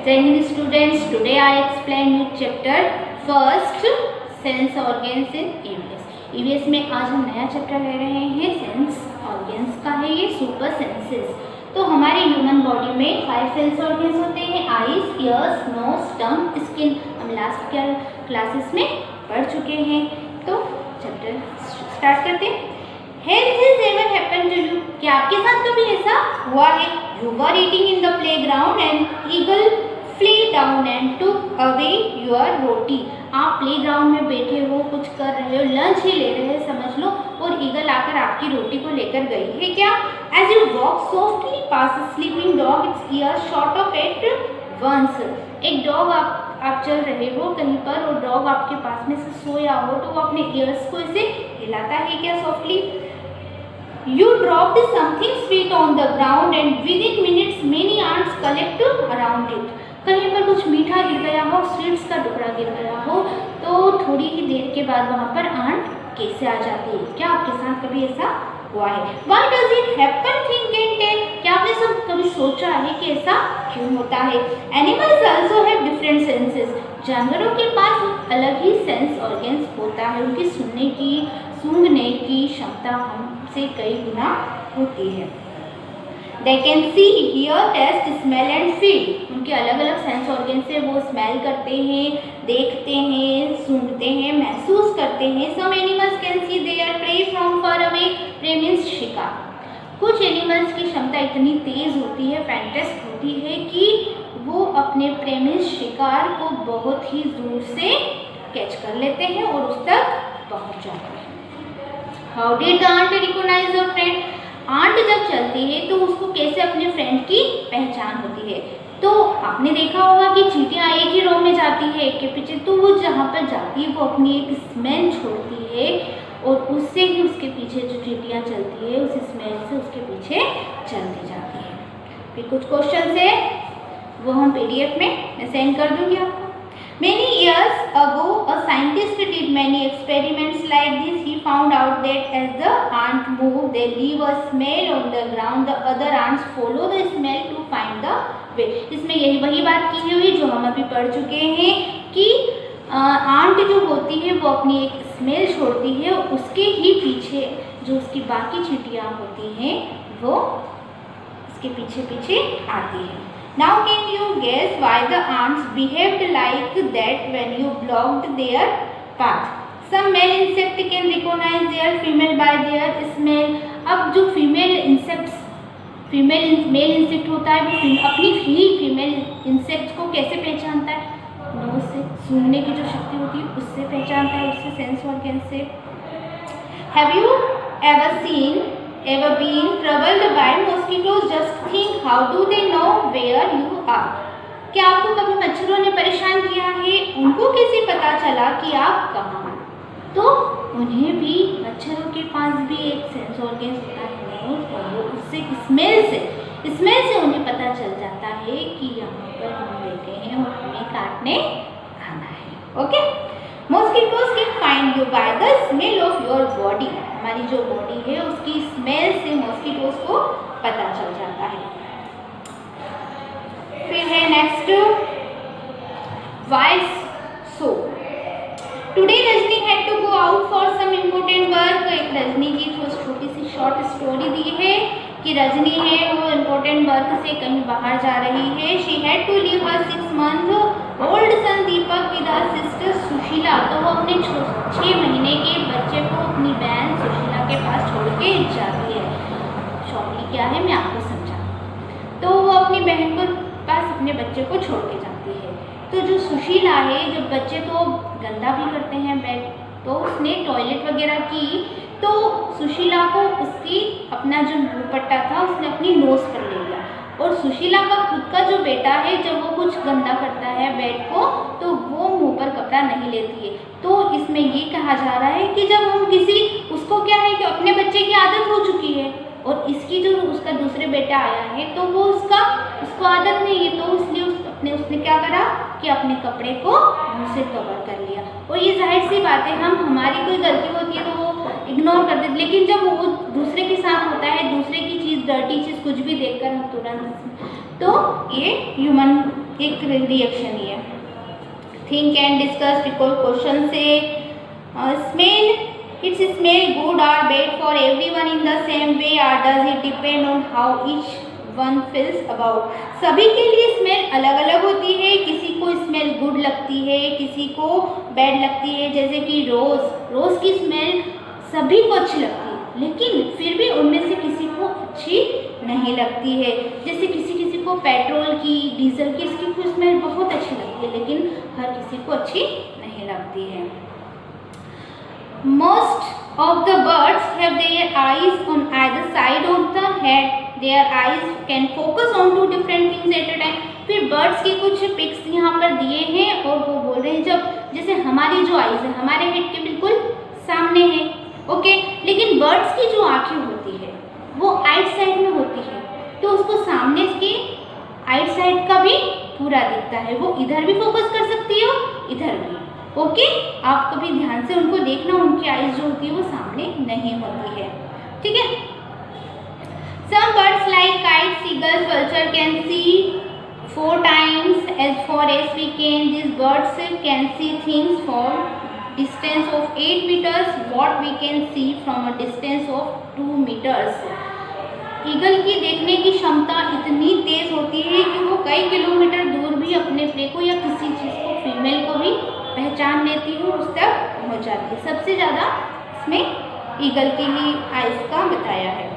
Jai Hind students, today I explain you chapter first sense organs in EVS. EVS में आज हम नया chapter ले रहे हैं सेंस ऑर्गन्स का है ये सुपर सेंसेस। तो हमारे ह्यूमन बॉडी में 5 सेंस ऑर्गन्स होते हैं, आईज, ईयर्स, नोज, टंग, स्किन। हम लास्ट क्लासेस में पढ़ चुके हैं। तो चैप्टर स्टार्ट करते हैं। Has this ever happened to you? क्या आपके साथ कभी ऐसा हुआ है? You were eating in the playground and eagle flew down and took away your roti. आप प्लेग्राउंड में बैठे हो, कुछ कर रहे हो, लंच ही ले रहे हैं समझ लो, और ईगल आकर आपकी रोटी को लेकर गई है क्या? As you walk softly past a sleeping dog, its ears shot up at once. एक डॉग आप चल रहे हो कहीं पर और डॉग आपके पास में से सोया हो तो वो अपने ईयर्स को ऐसे हिलाता है क्या softly? You dropped something sweet on the ground and within minutes many ants collect around it. कहीं पर कुछ मीठा गिर गया हो, स्वीट्स का टुकड़ा गिर गया हो, तो थोड़ी ही देर के बाद वहाँ पर आंट कैसे आ जाती है? क्या आपके साथ कभी ऐसा हुआ है? Why does it happen? Think and tell. क्या आपने सब कभी सोचा है कि ऐसा क्यों होता है? Animals also have different senses. जानवरों के पास अलग ही सेंस ऑर्गन्स होता है। उनकी सूंघने की क्षमता हमसे कई गुना होती है। They can see, hear, taste, smell and feel. उनके अलग अलग सेंस ऑर्गन से वो स्मेल करते हैं, देखते हैं, सूंघते हैं, महसूस करते हैं। Some animals can see their prey from far away. Prey means शिकार। कुछ एनिमल्स की क्षमता इतनी तेज होती है, फैंटेस्ट होती है कि वो अपने प्रे मीन्स शिकार को बहुत ही दूर से कैच कर लेते हैं और उस तक पहुंच जाते हैं। How did the ant recognize your friend? Ant जब चलती है तो उसको कैसे अपने फ्रेंड की पहचान होती है? तो आपने देखा होगा कि चींटियां एक ही रो में जाती है एक के पीछे, तो वो जहाँ पर जाती है वो अपनी एक स्मेल छोड़ती है और उससे ही उसके पीछे जो चींटियां चलती है उस स्मेल से उसके पीछे चलती जाती है। फिर कुछ क्वेश्चन है वो हम PDF में मैं सेंड कर दूंगी आपको। Many years ago, a scientist did many experiments like this. He found out that as the ant move, they leave a smell on the ground. The other ants follow the smell to find the way. इसमें यही वही बात की हुई जो हम अभी पढ़ चुके हैं कि आंट जो होती है वो अपनी एक स्मेल छोड़ती है, उसके ही पीछे जो उसकी बाकी चींटियाँ होती हैं वो उसके पीछे पीछे आती है। Now can you guess why the ants behaved like that when you blocked their path? Some male insect can recognize their female by their smell. अब जो मेल इंसेक्ट होता है वो अपनी ही फीमेल इंसेक्ट को कैसे पहचानता है? नोज से, सूंघने की जो शक्ति होती है उससे पहचानता है, उससे सेंस ऑर्गन से। Have you ever been troubled by mosquitoes? Just think, how do they know where you are? क्या आपको कभी मच्छरों ने परेशान किया है? उनको कैसे पता चला कि आप कहाँ हैं? तो उन्हें भी मच्छरों के पास भी एक सेंस ऑर्गन होता है नोज, और वो उससे स्मेल से उन्हें पता चल जाता है कि यहाँ पर हम बैठे हैं और हमें काटने आना है। Okay, mosquitoes can find you by the smell of your body. हमारी जो बॉडी है उसकी स्मेल से मॉस्किटोज को पता चल जाता है। फिर है next, why so? Today Rajni had to go out for some important work. एक रजनी की छोटी सी शॉर्ट स्टोरी दी है कि रजनी है वो इम्पोर्टेंट वर्क से कहीं बाहर जा रही है। She had to leave her 6 month old son Deepak with her sister Sushila. तो वो अपने 6 महीने के बच्चे को अपनी बहन सुशीला के पास छोड़ के जाती है। शॉर्टली क्या है मैं आपको समझा। तो वो अपनी बहन को पास अपने बच्चे को छोड़ के जाती है। तो जो सुशीला है, जब बच्चे तो गंदा भी करते हैं बैग, तो उसने टॉयलेट वगैरह की तो सुशीला को उसकी अपना जो दुपट्टा था उसने अपनी नोज पर ले लिया। और सुशीला का खुद का जो बेटा है जब वो कुछ गंदा करता है बेड को तो वो मुंह पर कपड़ा नहीं लेती है। तो इसमें ये कहा जा रहा है कि जब हम उसको क्या है कि अपने बच्चे की आदत हो चुकी है और इसकी जो उसका दूसरे बेटा आया है तो वो उसको आदत नहीं है, तो इसलिए उसने क्या करा कि अपने कपड़े को मुंह से कवर कर लिया। और ये जाहिर सी बात है, हमारी कोई गलती होती है तो वो इग्नोर कर देते, लेकिन जब वो दूसरे के साथ होता है, दूसरे की चीज़, डर्टी चीज़ कुछ भी देखकर हम तुरंत, तो ये ह्यूमन एक रिएक्शन ही है। थिंक एंड डिस्कस क्वेश्चन से स्मेल, इट्स स्मेल गुड और bad for everyone in the same way और does it depend on how each one feels about. सभी के लिए स्मेल अलग अलग होती है, किसी को स्मेल गुड लगती है, किसी को बैड लगती है। जैसे कि रोज़ की स्मेल सभी को अच्छी लगती है, लेकिन फिर भी उनमें से किसी को अच्छी नहीं लगती है। जैसे किसी को पेट्रोल की, डीजल की, इसकी कोई स्मेल बहुत अच्छी लगती है, लेकिन हर किसी को अच्छी नहीं लगती है। Most of the birds have their eyes on either side of the head, their eyes can focus on two different things at a time. फिर बर्ड्स की कुछ पिक्स यहाँ पर दिए हैं और वो बोल रहे हैं जब जैसे हमारी जो आईज है हमारे हेड के बिल्कुल सामने है, ओके, लेकिन बर्ड्स की जो आंखें होती है वो आइट साइड में होती है, तो उसको सामने के आइट साइड का भी पूरा दिखता है। वो इधर भी फोकस कर सकती है और इधर भी, ओके। आप कभी ध्यान से उनको देखना, उनकी आइज जो होती है वो सामने नहीं होती है, ठीक है। Some birds like kites, eagles, vulture can see 4 times as far as we can. These birds can see things from distance of 8 meters what we can see from a distance of 2 meters. Eagle की देखने की क्षमता इतनी तेज होती है कि वो कई किलोमीटर दूर भी अपने प्रे को या किसी चीज़ को, फीमेल को भी पहचान लेती है और उस तक पहुँच जाती है। सबसे ज़्यादा इसमें ईगल की ही आइज का बताया है।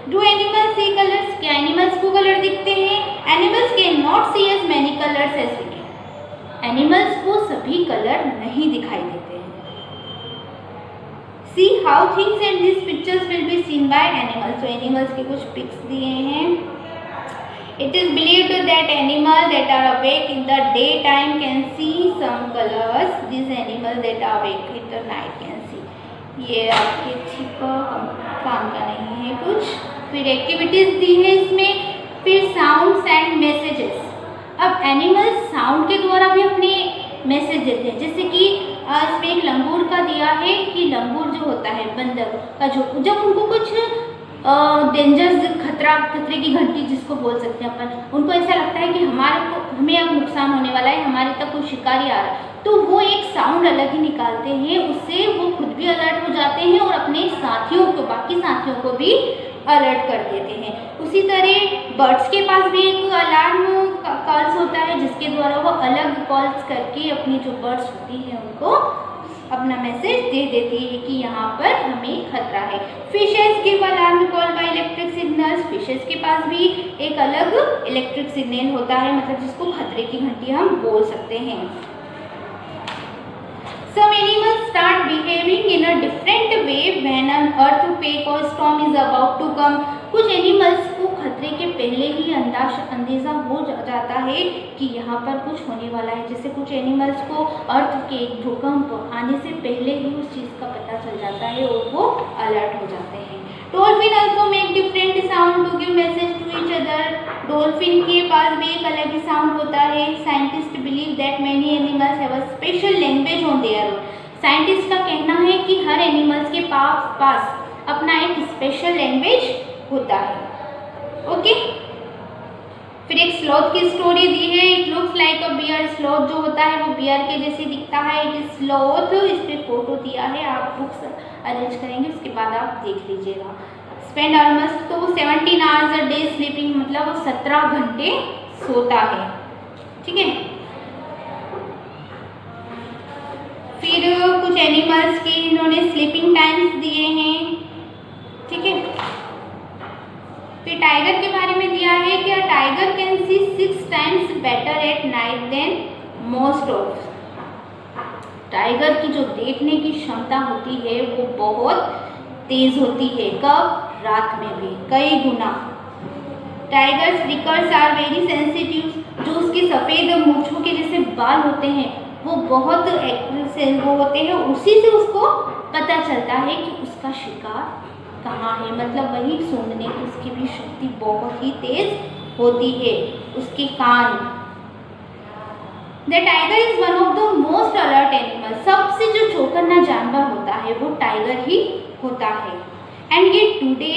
डू एनिमल्स सी कलर्स, क्या एनिमल्स को कलर दिखते हैं? Animals can not see as many colours as we can. Animals को सभी कलर नहीं दिखाई देते हैं। See how things and this pictures will be seen by animals. तो एनिमल्स के कुछ पिक्स दिए हैं। It is believed that animal that are awake in the day time can see some colours, this animal that are awake in the night can see. ये आपके ठीक काम का नहीं है कुछ। फिर एक्टिविटीज दी है इसमें। फिर साउंड्स एंड मैसेजेस। अब एनिमल्स साउंड के द्वारा भी अपने मैसेज देते हैं। जैसे कि इसमें एक लंगूर का दिया है कि लंगूर जो होता है बंदर का, जो जब उनको कुछ डेंजर्स खतरे की घंटी जिसको बोल सकते हैं अपन, उनको ऐसा लगता है कि हमें अब नुकसान होने वाला है, हमारे तक कोई शिकारी आ रहा है, तो वो एक साउंड अलग ही निकालते हैं। उससे वो खुद भी अलर्ट हो जाते हैं और अपने साथियों को, बाकी साथियों को भी अलर्ट कर देते हैं। उसी तरह बर्ड्स के पास भी एक अलार्म कॉल्स होता है जिसके द्वारा वो अलग कॉल्स करके अपनी जो बर्ड्स होती हैं उनको अपना मैसेज दे देती है कि यहाँ पर हमें खतरा है। Fishes give alarm call by electric signals. Fishes के पास भी एक अलग इलेक्ट्रिक सिग्नल होता है, मतलब जिसको खतरे की घंटी हम बोल सकते हैं। Some animals start behaving in a different way when an earthquake or storm is about to come. कुछ एनिमल्स को खतरे के पहले ही अंदेशा हो जाता है कि यहाँ पर कुछ होने वाला है। जैसे कुछ एनिमल्स को अर्थक्वेक, भूकंप आने से पहले ही उस चीज़ का पता चल जाता है और वो अलर्ट हो जाते हैं। Dolphin also make different sound to give message to each other. Dolphin के पास भी एक अलग ही साउंड होता है। Scientist believe that many animals have a special language on their own. Scientist का कहना है कि हर एनिमल्स के पास अपना एक स्पेशल लैंग्वेज होता है, ओके। फिर एक स्लॉथ की स्टोरी दी है। It looks like a bear. Sloth जो होता है वो बियर के जैसे दिखता है। It is sloth. इस पे फोटो दिया है, आप बुक्स अरेंज करेंगे उसके बाद आप देख लीजिएगा। स्पेंड ऑलमोस्ट, तो वो 17 आवर्स अ डे स्लीपिंग, मतलब वो 17 घंटे सोता है, ठीक है। फिर कुछ एनिमल्स के इन्होंने स्लीपिंग टाइम्स दिए हैं, ठीक है। फिर टाइगर के बारे में दिया है कि tiger can see 6 times better at night than most of. Tiger की जो देखने की क्षमता होती है वो बहुत तेज होती है। कब? रात में भी कई गुना। Tigers flickers are very sensitive. जो उसके सफ़ेद मूंछों के जैसे बाल होते हैं वो बहुत वो होते हैं, उसी से उसको पता चलता है कि उसका शिकार कहाँ है। मतलब वही सूंघने की उसकी भी शक्ति बहुत ही तेज होती है। उसके कान। The tiger is one of the most alert animal. सबसे जो चौकन्ना जानवर होता है वो टाइगर ही होता है। एंड ये today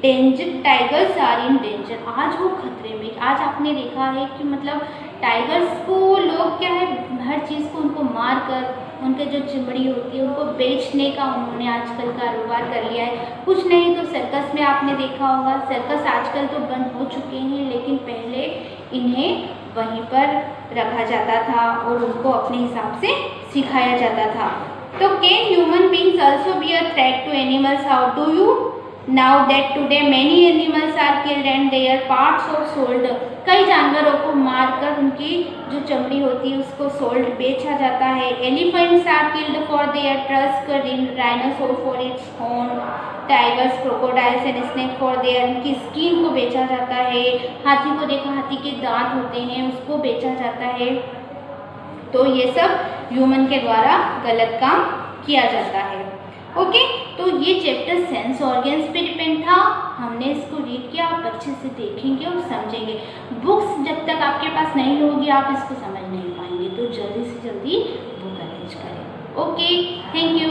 danger, tigers are in danger, आज वो खतरे में। आज आपने देखा है कि मतलब टाइगर्स को लोग क्या है, हर चीज़ को उनको मार कर उनके जो चमड़ी होती है उनको बेचने का उन्होंने आजकल कारोबार कर लिया है। कुछ नहीं तो सर्कस में आपने देखा होगा, सर्कस आजकल तो बंद हो चुके हैं, लेकिन पहले इन्हें वहीं पर रखा जाता था और उनको अपने हिसाब से सिखाया जाता था। तो can human beings also be a threat to animals, how do you now that today many animals are killed and their parts are sold, कई जानवरों को मारकर उनकी जो चमड़ी होती है उसको सोल्ड, बेचा जाता है। Elephants are killed for their tusk, rhinoceros for its horn, tigers, crocodiles and snake for their, उनकी स्किन को बेचा जाता है। हाथी को देखा, हाथी के दांत होते हैं उसको बेचा जाता है। तो ये सब ह्यूमन के द्वारा गलत काम किया जाता है। ओके, तो ये चैप्टर सेंस ऑर्गन्स पे डिपेंड था, हमने इसको रीड किया, आप अच्छे से देखेंगे और समझेंगे। बुक्स जब तक आपके पास नहीं होगी आप इसको समझ नहीं पाएंगे, तो जल्दी से जल्दी बुक अरेंज करें। Okay, thank you.